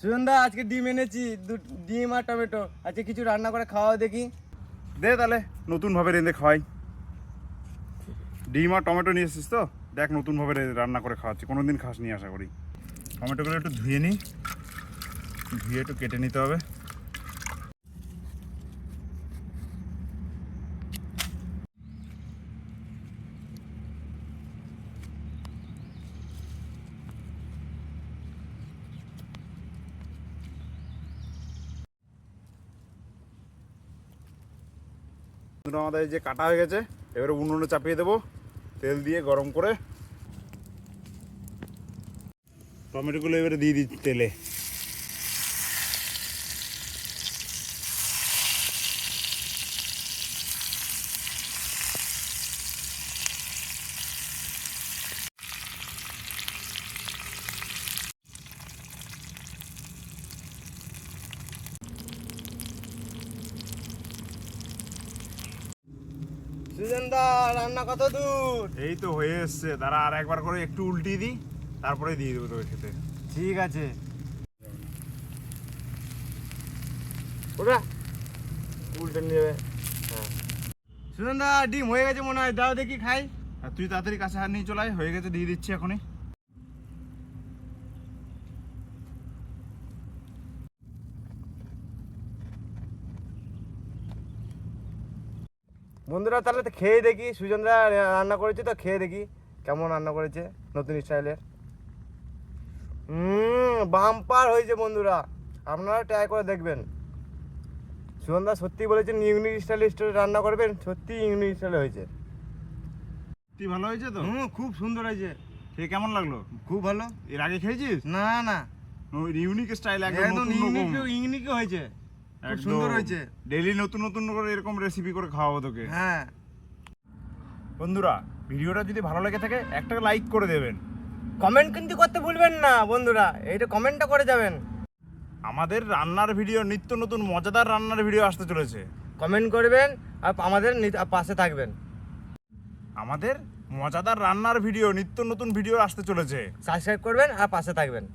সুজনদা আজকে ডিম এনেছি, ডিম আর টমেটো। আজকে কিছু রান্না করে খাওয়াও দেখি। দে তাহলে নতুনভাবে রেঁধে খাওয়াই। ডিম আর টমেটো নিয়ে এসেছিস তো, দেখ নতুনভাবে রান্না করে খাওয়াচ্ছি, কোনোদিন খাসনি আশা করি। টমেটোগুলো একটু ধুয়ে নিই, ধুয়ে একটু কেটে নিতে হবে। আমাদের এই যে কাটা হয়ে গেছে, এবারে উনুনে চাপিয়ে দেবো তেল দিয়ে গরম করে। টমেটোগুলো এবারে দিয়ে দিচ্ছি তেলে। সুজনদা রান্না কত দূর? এই তো হয়ে এসছে, তারা আর একবার করে একটু উল্টিয়ে দিই, তারপরে দিয়ে দেবো তোকে খেতে। ঠিক আছে। ওটা উল্টে নেবে। হ্যাঁ সুজনদা ডিম হয়ে গেছে মনে হয়, দাও দেখি খাই। আর তুই তাড়াতাড়ি কাছে হাত নিয়ে চলে আয়, হয়ে গেছে, দিয়ে দিচ্ছি এখনই। বন্ধুরা তাহলে তো খেয়ে দেখি, সুজনদা রান্না করেছে তো খেয়ে দেখি কেমন রান্না করেছে নতুন স্টাইলের। বাম্পার হয়েছে বন্ধুরা, আপনারা ট্রাই করে দেখবেন। সুজনদা সত্যি বলেছেন ইউনিক স্টাইলে রান্না করবেন, সত্যি ইউনিক স্টাইলে হয়েছে। তুই ভালো হয়েছে তো? খুব সুন্দর হয়েছে। খেয়ে কেমন লাগলো? খুব ভালো। এর আগে খেয়েছিস? না না, ইউনিক স্টাইল, একদম একদম নতুন রকম। ইউনিক হয়েছে, খুব একদম সুন্দর হয়েছে। ডেইলি নতুন নতুন করে এরকম রেসিপি করে খাওয়াবো তোকে। হ্যাঁ বন্ধুরা, ভিডিওটা যদি ভালো লেগে থাকে একটা লাইক করে দেবেন। কমেন্ট কিন্তু করতে ভুলবেন না বন্ধুরা, এইটা কমেন্টটা করে যাবেন। আমাদের রান্নার ভিডিও, নিত্য নতুন মজাদার রান্নার ভিডিও আসতে চলেছে। কমেন্ট করবেন আর আমাদের পাশে থাকবেন। আমাদের মজাদার রান্নার ভিডিও, নিত্য নতুন ভিডিও আসতে চলেছে। সাবস্ক্রাইব করবেন আর পাশে থাকবেন।